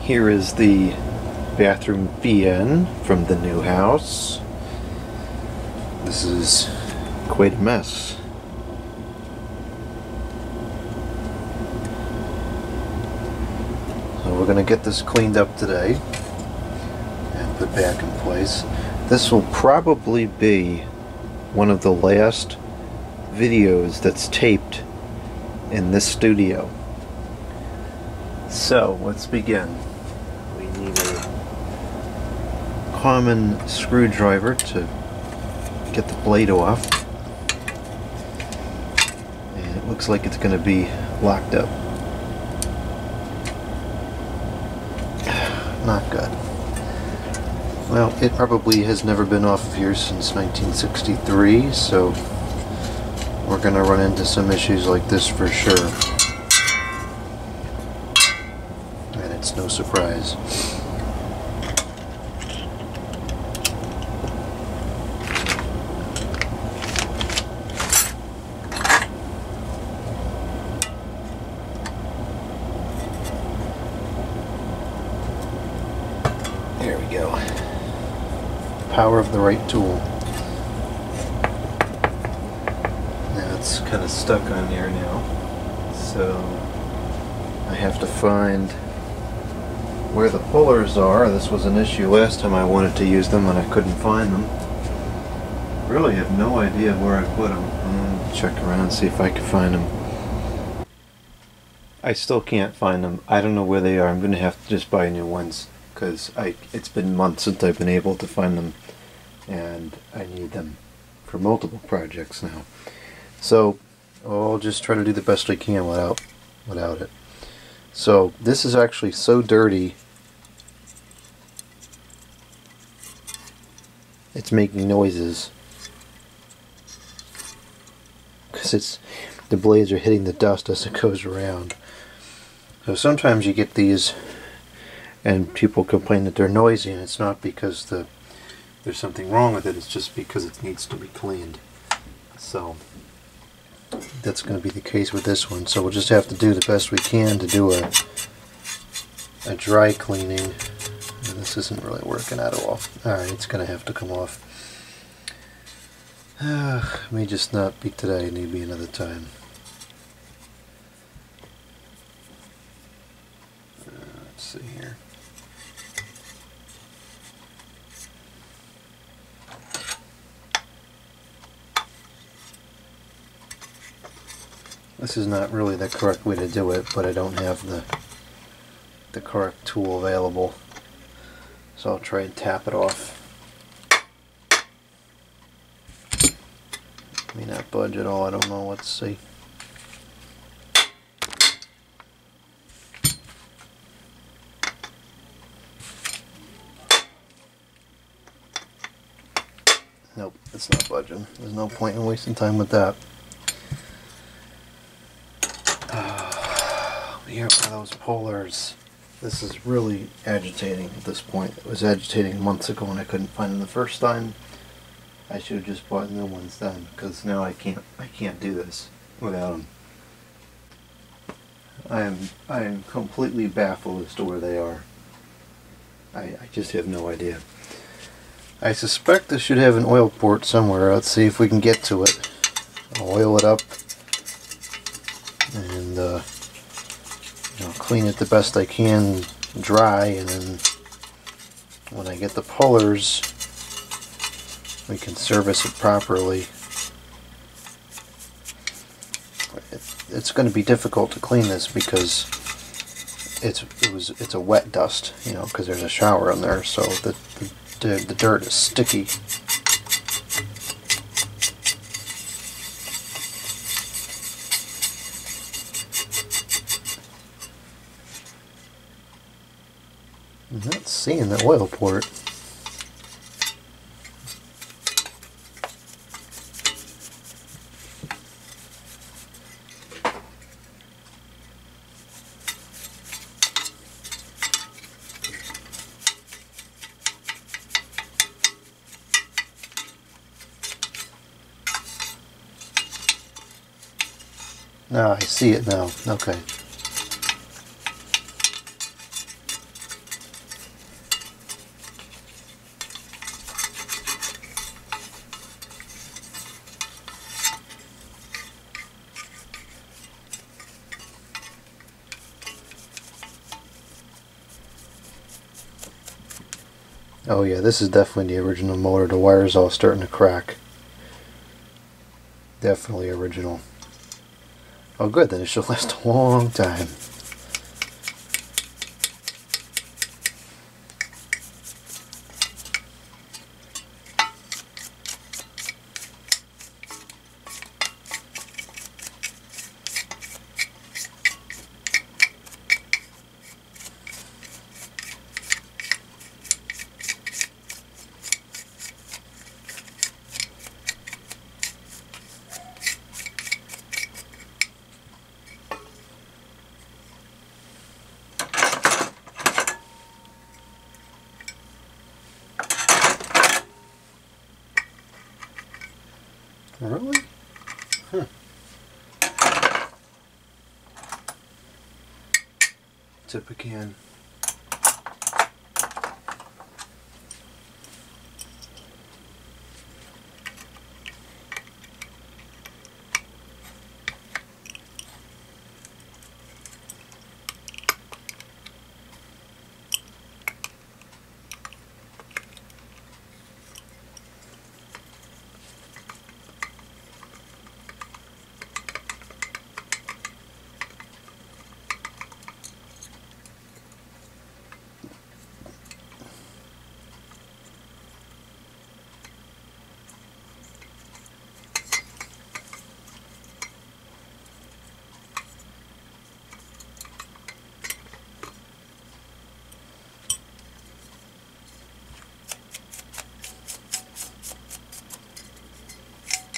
Here is the bathroom bien from the new house. This is quite a mess. So we're going to get this cleaned up today and put back in place. This will probably be one of the last videos that's taped in this studio. So let's begin. We need a common screwdriver to get the blade off, and it looks like it's going to be locked up. Not good. Well, it probably has never been off of here since 1963, so we're going to run into some issues like this for sure. And it's no surprise. There we go. Power of the right tool. Now it's kind of stuck on there now, so I have to find where the pullers are. This was an issue last time I wanted to use them and I couldn't find them. Really have no idea where I put them. I'm going to check around and see if I can find them. I still can't find them. I don't know where they are. I'm going to have to just buy new ones, because it's been months since I've been able to find them, and I need them for multiple projects now. So I'll just try to do the best I can without it. So this is actually so dirty, it's making noises because the blades are hitting the dust as it goes around. So sometimes you get these and people complain that they're noisy, and it's not because there's something wrong with it, it's just because it needs to be cleaned. So that's going to be the case with this one. So we'll just have to do the best we can to do a dry cleaning. And this isn't really working at all. Alright, it's going to have to come off. It may just not be today, it may be another time. Let's see here. This is not really the correct way to do it, but I don't have the correct tool available. So I'll try and tap it off. May not budge at all, I don't know, let's see. Nope, it's not budging. There's no point in wasting time with that. Here are those pullers. This is really agitating at this point. It was agitating months ago when I couldn't find them the first time. I should have just bought new ones then, because now I can't do this without them. I am completely baffled as to where they are. I just have no idea. I suspect this should have an oil port somewhere. Let's see if we can get to it. I'll oil it up and clean it the best I can dry, and then when I get the pullers we can service it properly. It's going to be difficult to clean this because it's a wet dust, because there's a shower in there, so the dirt is sticky. I'm not seeing the oil port. Ah, I see it now. Okay. Oh yeah, this is definitely the original motor. The wire's all starting to crack. Definitely original. Oh good, then it should last a long time. Really? Huh. Tip a can.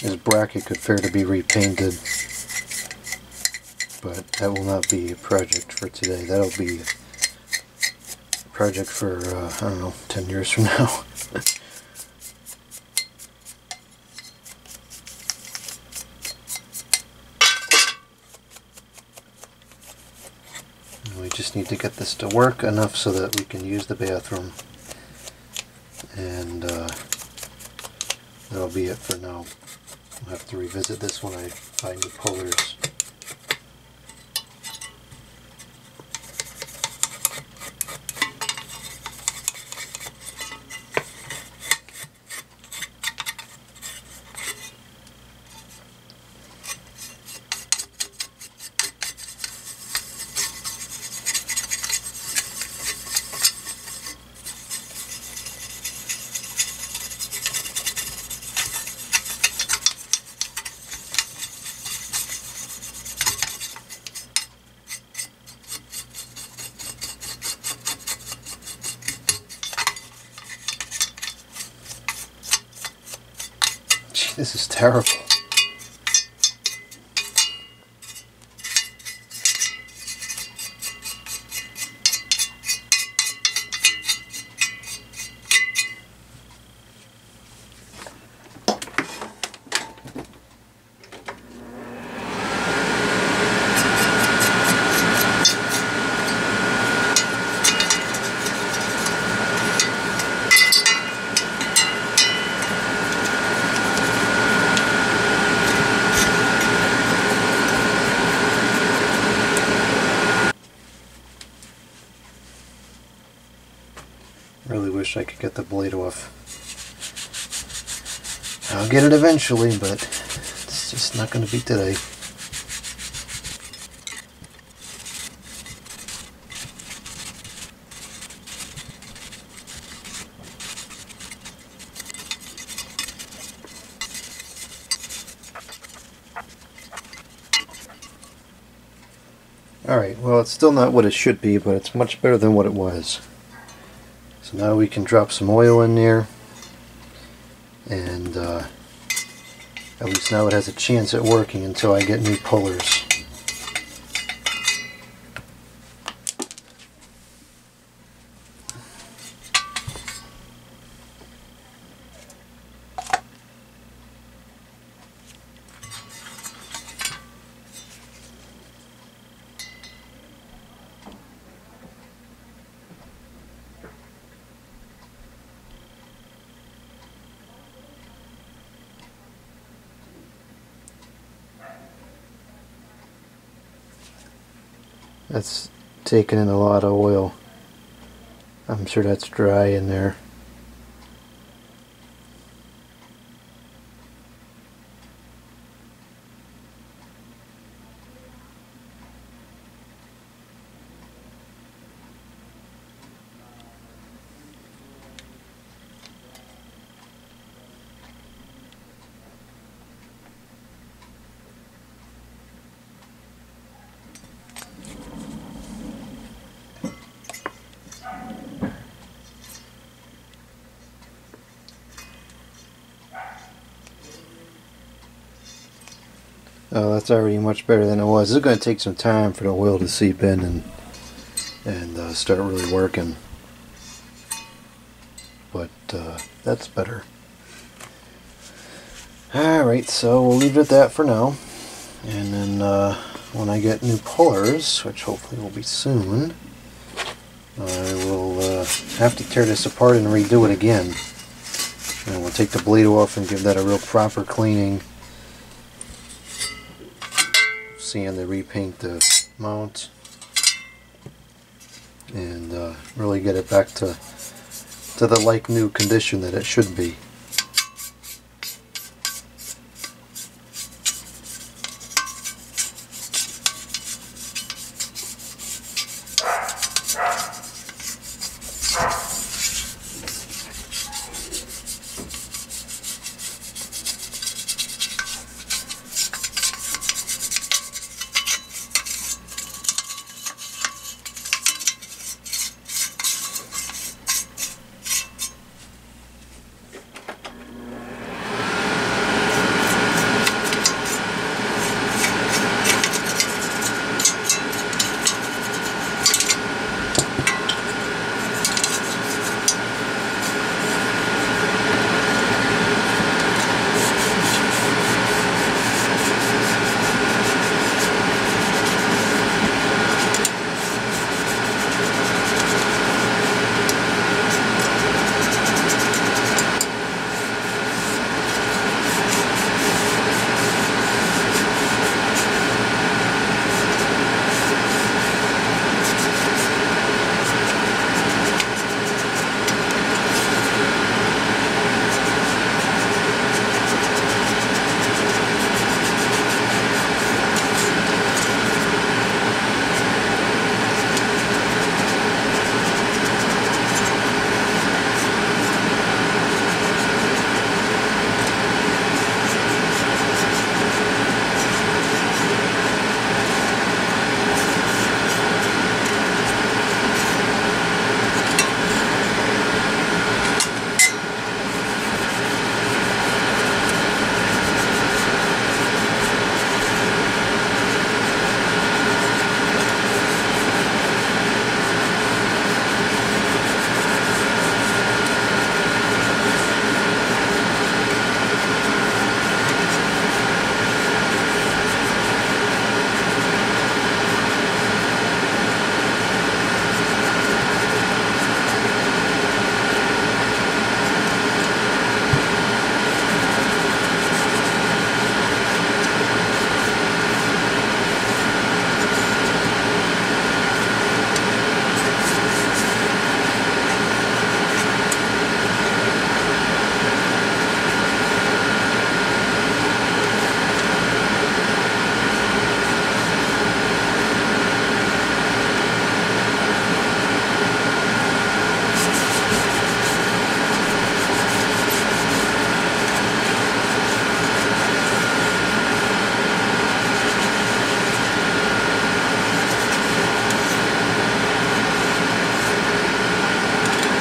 This bracket could fair to be repainted, but that will not be a project for today. That'll be a project for, I don't know, 10 years from now. We just need to get this to work enough so that we can use the bathroom. And that'll be it for now. I'll have to revisit this when I find new pullers. This is terrible. Really wish I could get the blade off. I'll get it eventually, but it's just not going to be today. Alright, well it's still not what it should be, but it's much better than what it was. So now we can drop some oil in there, and at least now it has a chance at working until I get new pullers. That's taking in a lot of oil. I'm sure that's dry in there. Oh, that's already much better than it was. It's going to take some time for the oil to seep in and start really working. But that's better. Alright, so we'll leave it at that for now. And then when I get new pullers, which hopefully will be soon, I will have to tear this apart and redo it again. And we'll take the blade off and give that a real proper cleaning. Sand to repaint the mount. And really get it back to the like new condition that it should be.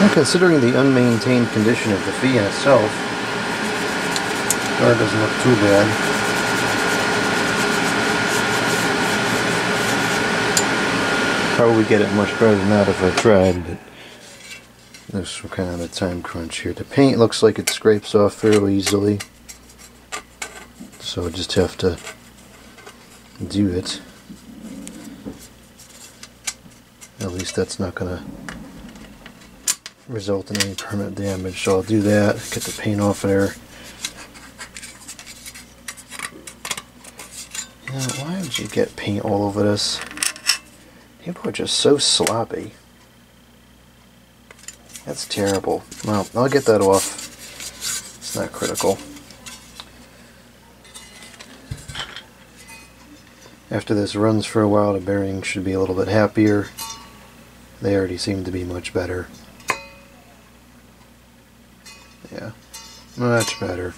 Well, considering the unmaintained condition of the Fiat itself, the car doesn't look too bad. Probably get it much better than that if I tried, but there's kind of a time crunch here. The paint looks like it scrapes off fairly easily, so I just have to do it. At least that's not going to result in any permanent damage, so I'll do that, get the paint off of there. Now, why would you get paint all over this? People are just so sloppy. That's terrible. Well, I'll get that off. It's not critical. After this runs for a while, the bearings should be a little bit happier. They already seem to be much better. Yeah, much better.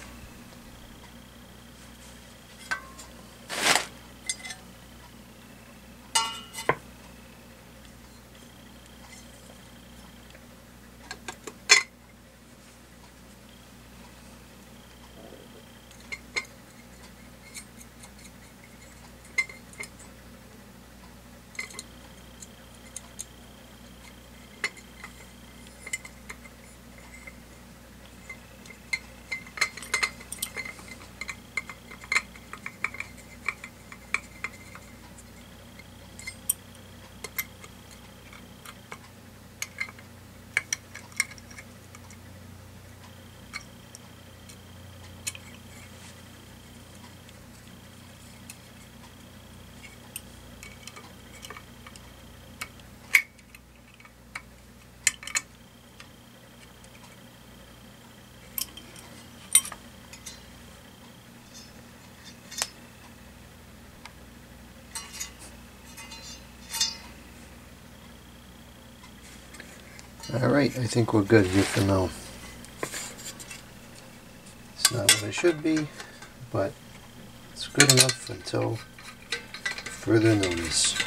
Alright, I think we're good here for now. It's not what it should be, but it's good enough until further notice.